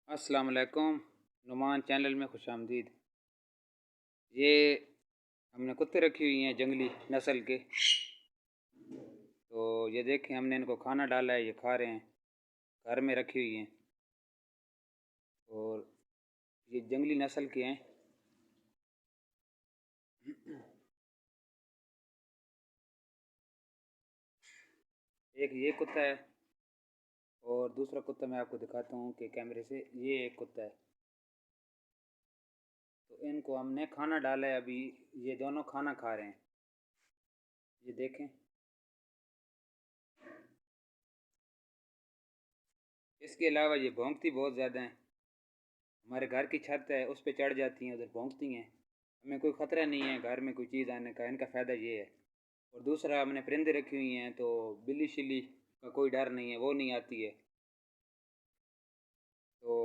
अस्सलाम वालेकुम। नुमान चैनल में खुशामदीद। ये हमने कुत्ते रखी हुई हैं जंगली नस्ल के। तो ये देखें, हमने इनको खाना डाला है, ये खा रहे हैं। घर में रखी हुई हैं और ये जंगली नस्ल के हैं। एक ये कुत्ता है और दूसरा कुत्ता मैं आपको दिखाता हूँ कि कैमरे से। ये एक कुत्ता है। तो इनको हमने खाना डाला है, अभी ये दोनों खाना खा रहे हैं। ये देखें, इसके अलावा ये भौंकती बहुत ज़्यादा हैं। हमारे घर की छत है, उस पर चढ़ जाती हैं, उधर भौंकती हैं। हमें कोई ख़तरा नहीं है घर में कोई चीज़ आने का, इनका फ़ायदा ये है। और दूसरा, हमने परिंदे रखी हुई हैं तो बिल्ली शिल्ली का कोई डर नहीं है, वो नहीं आती है। तो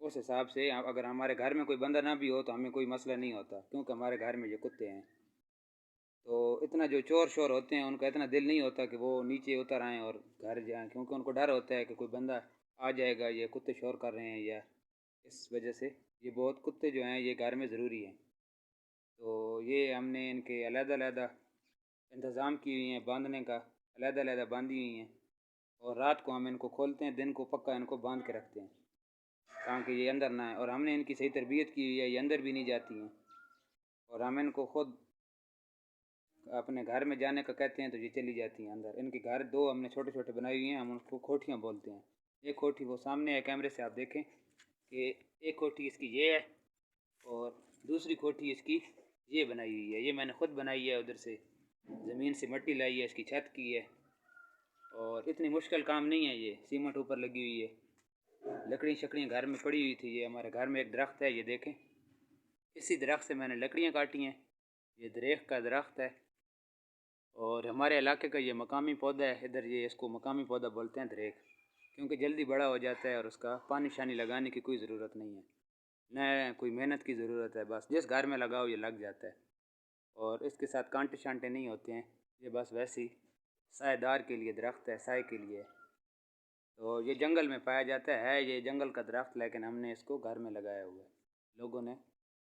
उस हिसाब से अगर हमारे घर में कोई बंदा ना भी हो तो हमें कोई मसला नहीं होता, क्योंकि हमारे घर में ये कुत्ते हैं। तो इतना जो चोर शोर होते हैं उनका इतना दिल नहीं होता कि वो नीचे उतर आएँ और घर जाएँ, क्योंकि उनको डर होता है कि कोई बंदा आ जाएगा, ये कुत्ते शोर कर रहे हैं या इस वजह से। ये बहुत कुत्ते जो हैं ये घर में ज़रूरी हैं। तो ये हमने इनके अलग-अलग इंतज़ाम की हुई हैं बांधने का, अलग-अलग बांधी हुई हैं। और रात को हम इनको खोलते हैं, दिन को पक्का इनको बांध के रखते हैं ताकि ये अंदर ना आए। और हमने इनकी सही तरबियत की हुई है, ये अंदर भी नहीं जाती हैं। और हम इनको खुद अपने घर में जाने का कहते हैं तो ये चली जाती हैं अंदर। इनके घर दो हमने छोटे छोटे बनाई हुई हैं, हम उनको कोठियाँ बोलते हैं। एक कोठी वो सामने है, कैमरे से आप देखें कि एक कोठी इसकी ये है और दूसरी कोठी इसकी ये बनाई हुई है। ये मैंने खुद बनाई है, उधर से ज़मीन से मिट्टी लाई है, इसकी छत की है। और इतनी मुश्किल काम नहीं है, ये सीमेंट ऊपर लगी हुई है। लकड़ी शकड़ियाँ घर में पड़ी हुई थी। ये हमारे घर में एक दरख्त है, ये देखें, इसी दरख्त से मैंने लकड़ियाँ काटी हैं। ये दरेख का दरख्त है और हमारे इलाके का ये मकामी पौधा है। इधर ये इसको मकामी पौधा बोलते हैं दरेख, क्योंकि जल्दी बड़ा हो जाता है और उसका पानी शानी लगाने की कोई ज़रूरत नहीं है, न कोई मेहनत की ज़रूरत है। बस जिस घर में लगाओ ये लग जाता है। और इसके साथ कांटे शांटे नहीं होते हैं, ये बस वैसे ही सायेदार के लिए दरख्त है, साय के लिए। तो ये जंगल में पाया जाता है, ये जंगल का दरख्त, लेकिन हमने इसको घर में लगाया हुआ है लोगों ने,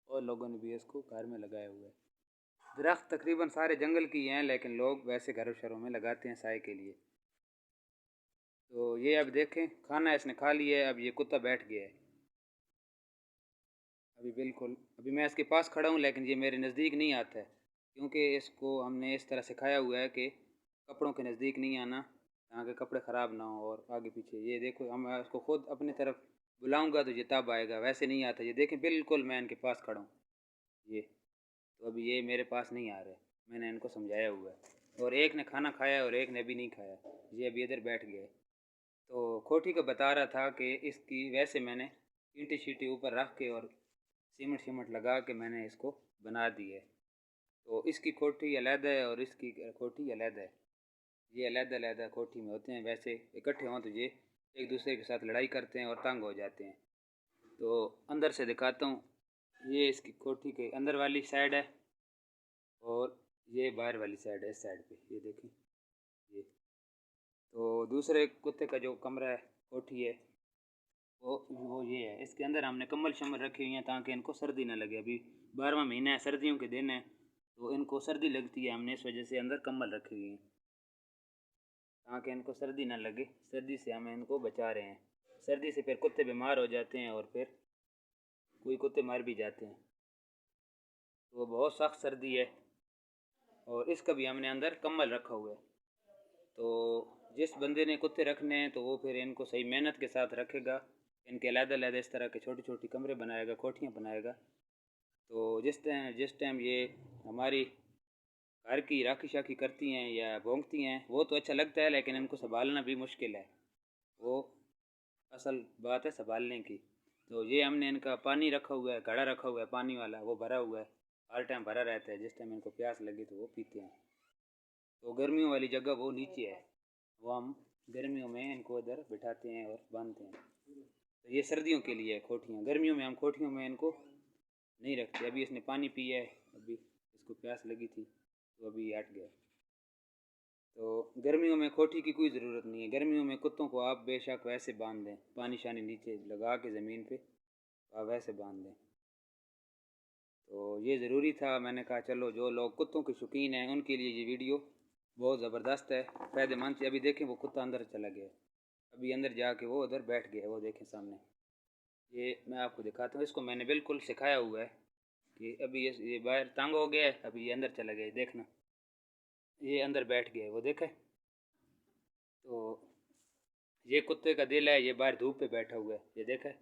और लोगों ने भी इसको घर में लगाया हुआ है। दरख्त तकरीबन सारे जंगल की हैं, लेकिन लोग वैसे घरों शहरों में लगाते हैं साय के लिए। तो ये अब देखें, खाना इसने खा लिया है, अब ये कुत्ता बैठ गया है। अभी बिल्कुल, अभी मैं इसके पास खड़ा हूँ लेकिन ये मेरे नज़दीक नहीं आता है, क्योंकि इसको हमने इस तरह सिखाया हुआ है कि कपड़ों के नज़दीक नहीं आना ताकि कपड़े ख़राब ना हो। और आगे पीछे ये देखो, हम इसको खुद अपनी तरफ बुलाऊंगा तो ये तब आएगा, वैसे नहीं आता। ये देखें, बिल्कुल मैं इनके पास खड़ा हूँ ये। तो अभी ये मेरे पास नहीं आ रहे, मैंने इनको समझाया हुआ है। और एक ने खाना खाया और एक ने अभी नहीं खाया, ये अभी इधर बैठ गया है। तो खोटी को बता रहा था कि इसकी वैसे मैंने ईंटें शीटें ऊपर रख के और सीमेंट सीमेंट लगा के मैंने इसको बना दी है। तो इसकी कोठी अलग है और इसकी कोठी अलग है। ये अलग अलग कोठी में होते हैं, वैसे इकट्ठे हों तो ये एक दूसरे के साथ लड़ाई करते हैं और तंग हो जाते हैं। तो अंदर से दिखाता हूँ, ये इसकी कोठी के अंदर वाली साइड है और ये बाहर वाली साइड है, इस साइड पे ये देखें ये। तो दूसरे कुत्ते का जो कमरा है, कोठी है, वो ये है। इसके अंदर हमने कम्बल शम्बल रखी हुई हैं ताकि इनको सर्दी ना लगे। अभी 12वां महीना है, सर्दियों के दिन है, तो इनको सर्दी लगती है, हमने इस वजह से अंदर कम्बल रखी हुई हैं ताकि इनको सर्दी ना लगे। सर्दी से हम इनको बचा रहे हैं। सर्दी से फिर कुत्ते बीमार हो जाते हैं और फिर कोई कुत्ते मर भी जाते हैं। तो बहुत सख्त सर्दी है और इसका भी हमने अंदर कम्बल रखा हुआ है। तो जिस बंदे ने कुत्ते रखने हैं तो वो फिर इनको सही मेहनत के साथ रखेगा, इनके अलग-अलग इस तरह के छोटे छोटे कमरे बनाएगा, कोठियाँ बनाएगा। तो जिस टाइम ये हमारी घर की राखी शाखी करती हैं या भौंकती हैं वो तो अच्छा लगता है, लेकिन इनको संभालना भी मुश्किल है। वो असल बात है संभालने की। तो ये हमने इनका पानी रखा हुआ है, घड़ा रखा हुआ है पानी वाला, वो भरा हुआ है, हर टाइम भरा रहता है। जिस टाइम इनको प्यास लगे तो वो पीते हैं। तो गर्मियों वाली जगह वो नीचे है, वो हम गर्मियों में इनको इधर बिठाते हैं और बांधते हैं। तो ये सर्दियों के लिए है कोठियाँ, गर्मियों में हम कोठियों में इनको नहीं रखते। अभी इसने पानी पिया है, अभी इसको प्यास लगी थी तो अभी हट गया। तो गर्मियों में कोठी की कोई ज़रूरत नहीं है। गर्मियों में कुत्तों को आप बेशक वैसे बांध दें, पानी शानी नीचे लगा के ज़मीन पे आप वैसे बांध दें। तो ये ज़रूरी था, मैंने कहा चलो जो लोग कुत्तों के शौकीन हैं उनके लिए ये वीडियो बहुत ज़बरदस्त है, फ़ायदेमंद है। अभी देखें वो कुत्ता अंदर चला गया, अभी अंदर जाके वो उधर बैठ गया है, वो देखें सामने। ये मैं आपको दिखाता हूँ, इसको मैंने बिल्कुल सिखाया हुआ है कि अभी ये बाहर तंग हो गया है, अभी ये अंदर चला गया है, देखना ये अंदर बैठ गया है, वो देखें। तो ये कुत्ते का दिल है, ये बाहर धूप पे बैठा हुआ है, ये देखें,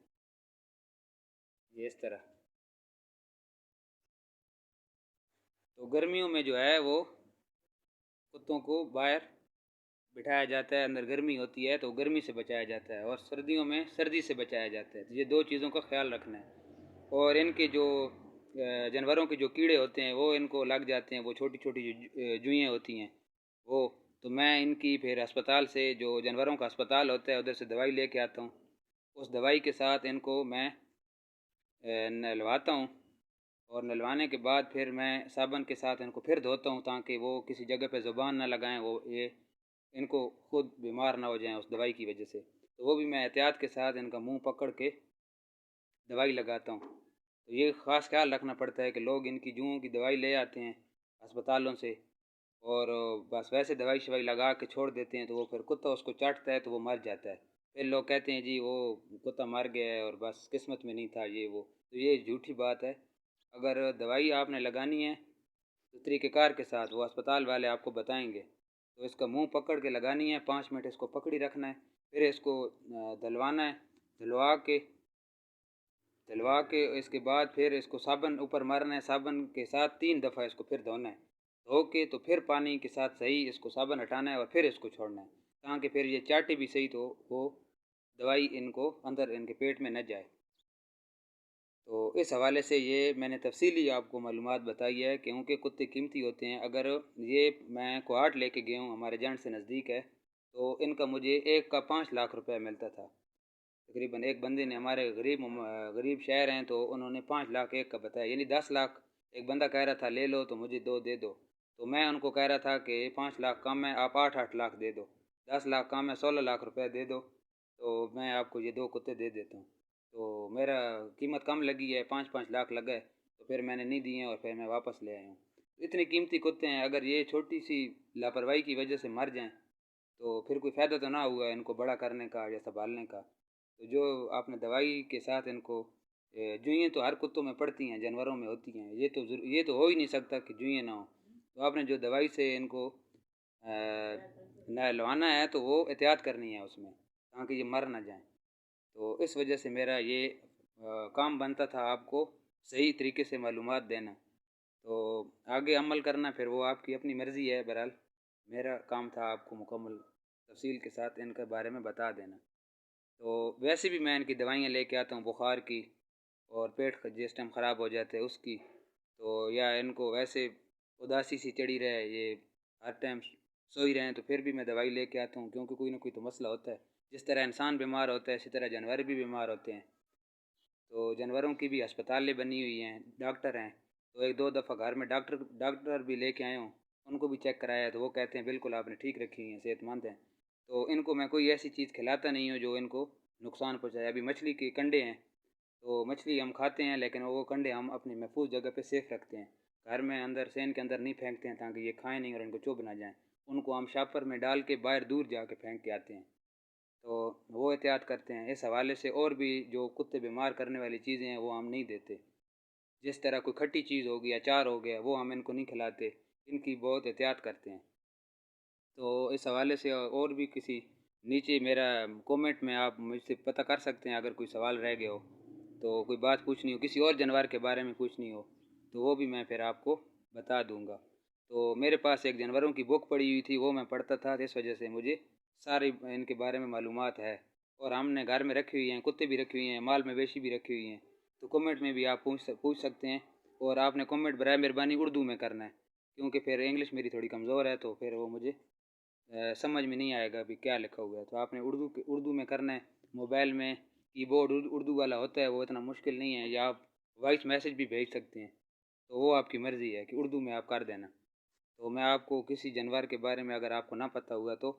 ये इस तरह। तो गर्मियों में जो है वो कुत्तों को बाहर बिठाया जाता है, अंदर गर्मी होती है तो गर्मी से बचाया जाता है, और सर्दियों में सर्दी से बचाया जाता है। तो ये दो चीज़ों का ख्याल रखना है। और इनके जो जानवरों के जो कीड़े होते हैं वो इनको लग जाते हैं, वो छोटी छोटी जो जुइयाँ होती हैं वो। तो मैं इनकी फिर अस्पताल से, जो जानवरों का अस्पताल होता है उधर से दवाई लेके आता हूँ। उस दवाई के साथ इनको मैं नहलवाता हूँ, और नहलवाने के बाद फिर मैं साबुन के साथ इनको फिर धोता हूँ, ताकि वो किसी जगह पे ज़ुबान ना लगाएं, वो ये इनको खुद बीमार ना हो जाएं उस दवाई की वजह से। तो वो भी मैं एहतियात के साथ इनका मुंह पकड़ के दवाई लगाता हूँ। तो ये ख़ास ख्याल रखना पड़ता है कि लोग इनकी जुओं की दवाई ले आते हैं अस्पतालों से, और बस वैसे दवाई शवाई लगा के छोड़ देते हैं, तो वो फिर कुत्ता उसको चाटता है तो वो मर जाता है। फिर लोग कहते हैं जी वो कुत्ता मर गया है और बस किस्मत में नहीं था ये वो। तो ये झूठी बात है। अगर दवाई आपने लगानी है तो तरीक़ेकार के साथ वो अस्पताल वाले आपको बताएंगे। तो इसका मुंह पकड़ के लगानी है, 5 मिनट इसको पकड़ ही रखना है, फिर इसको धलवाना है। धलवा के इसके बाद फिर इसको साबुन ऊपर मारना है, साबुन के साथ 3 दफ़ा इसको फिर धोना है। धो के तो फिर पानी के साथ सही इसको साबुन हटाना है और फिर इसको छोड़ना है, ताकि फिर ये चाटे भी सही तो वो दवाई इनको अंदर इनके पेट में न जाए। तो इस हवाले से ये मैंने तफसीली आपको मालूमात बताई है, क्योंकि कुत्ते कीमती होते हैं। अगर ये मैं कोहाट लेके गया हूँ, हमारे जंड से नज़दीक है, तो इनका मुझे एक का 5 लाख रुपए मिलता था तकरीबन। एक बंदे ने, हमारे गरीब शहर हैं तो उन्होंने 5 लाख एक का बताया, यानी 10 लाख। एक बंदा कह रहा था ले लो तो मुझे 2 दे दो, तो मैं उनको कह रहा था कि 5 लाख कम है, आप 8-8 लाख दे दो। 10 लाख कम है, 16 लाख रुपए दे दो, तो मैं आपको ये 2 कुत्ते दे देता हूँ। तो मेरा कीमत कम लगी है, 5-5 लाख लगा है, तो फिर मैंने नहीं दिए और फिर मैं वापस ले आया हूँ। इतने कीमती कुत्ते हैं, अगर ये छोटी सी लापरवाही की वजह से मर जाएं तो फिर कोई फ़ायदा तो ना हुआ इनको बड़ा करने का या संभालने का। तो जो आपने दवाई के साथ इनको जुइयाँ तो हर कुत्तों में पड़ती हैं, जानवरों में होती हैं, ये तो हो ही नहीं सकता कि जुइयाँ ना हो। तो आपने जो दवाई से इनको नहलवाना है तो वो एहतियात करनी है उसमें, ताकि ये मर ना जाएं। तो इस वजह से मेरा ये काम बनता था आपको सही तरीके से मालूमात देना। तो आगे अमल करना फिर वो आपकी अपनी मर्ज़ी है। बहरहाल मेरा काम था आपको मुकम्मल तफसील के साथ इनके बारे में बता देना। तो वैसे भी मैं इनकी दवाइयाँ लेके आता हूँ, बुखार की और पेट जिस टाइम ख़राब हो जाते हैं उसकी। तो या इनको वैसे उदासी सी चढ़ी रहे, ये हर टाइम सो ही रहें, तो फिर भी मैं दवाई लेके आता हूँ, क्योंकि कोई ना कोई तो मसला होता है। जिस तरह इंसान बीमार होता है इसी तरह जानवर भी बीमार होते हैं। तो जानवरों की भी अस्पतालें बनी हुई हैं, डॉक्टर हैं। तो 1-2 दफ़ा घर में डॉक्टर भी लेके आए हूँ, उनको भी चेक कराया, तो वो कहते हैं बिल्कुल आपने ठीक रखी हुई हैं, सेहतमंद हैं। तो इनको मैं कोई ऐसी चीज़ खिलाता नहीं हूँ जो इनको नुकसान पहुँचाए। अभी मछली के कंडे हैं, तो मछली हम खाते हैं, लेकिन वो कंडे हम अपनी महफूज जगह पे सेफ रखते हैं। घर में अंदर सैन के अंदर नहीं फेंकते हैं, ताकि ये खाएं नहीं और इनको चुभ ना जाएं। उनको हम शापर में डाल के बाहर दूर जाके फेंक के आते हैं। तो वो एहतियात करते हैं। इस हवाले से और भी जो कुत्ते बीमार करने वाली चीज़ें हैं वो हम नहीं देते। जिस तरह कोई खट्टी चीज़ हो गई, अचार हो गया, वो हम इनको नहीं खिलाते। इनकी बहुत एहतियात करते हैं। तो इस हवाले से और भी किसी नीचे मेरा कमेंट में आप मुझसे पता कर सकते हैं, अगर कोई सवाल रह गया हो, तो कोई बात पूछनी हो, किसी और जानवर के बारे में पूछनी हो, तो वो भी मैं फिर आपको बता दूंगा। तो मेरे पास एक जानवरों की बुक पड़ी हुई थी, वो मैं पढ़ता था, इस वजह से मुझे सारी इनके बारे में मालूमात है। और हमने घर में रखी हुई हैं, कुत्ते भी रखी हुई हैं, माल मवेशी भी रखी हुई हैं। तो कमेंट में भी आप पूछ सकते हैं। और आपने कमेंट बराए मेहरबानी उर्दू में करना है, क्योंकि फिर इंग्लिश मेरी थोड़ी कमज़ोर है, तो फिर वो मुझे समझ में नहीं आएगा अभी क्या लिखा हुआ है। तो आपने उर्दू में करना है। मोबाइल में कीबोर्ड उर्दू वाला होता है, वो इतना मुश्किल नहीं है, या आप वॉइस मैसेज भी भेज सकते हैं। तो वो आपकी मर्ज़ी है कि उर्दू में आप कर देना। तो मैं आपको किसी जानवर के बारे में अगर आपको ना पता हुआ तो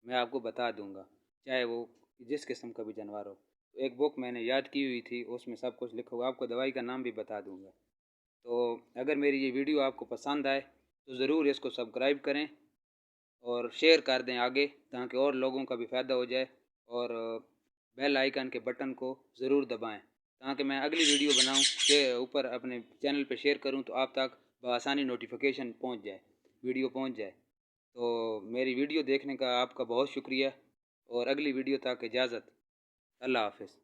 मैं आपको बता दूंगा, चाहे वो जिस किस्म का भी जानवर हो। तो एक बुक मैंने याद की हुई थी, उसमें सब कुछ लिखा हुआ, आपको दवाई का नाम भी बता दूंगा। तो अगर मेरी ये वीडियो आपको पसंद आए तो ज़रूर इसको सब्सक्राइब करें और शेयर कर दें आगे, ताकि और लोगों का भी फ़ायदा हो जाए। और बेल आइकन के बटन को ज़रूर दबाएं, ताकि मैं अगली वीडियो बनाऊं के ऊपर अपने चैनल पे शेयर करूं तो आप तक बआसानी नोटिफिकेशन पहुंच जाए, वीडियो पहुंच जाए। तो मेरी वीडियो देखने का आपका बहुत शुक्रिया, और अगली वीडियो तक इजाज़त। अल्लाह हाफ़िज़।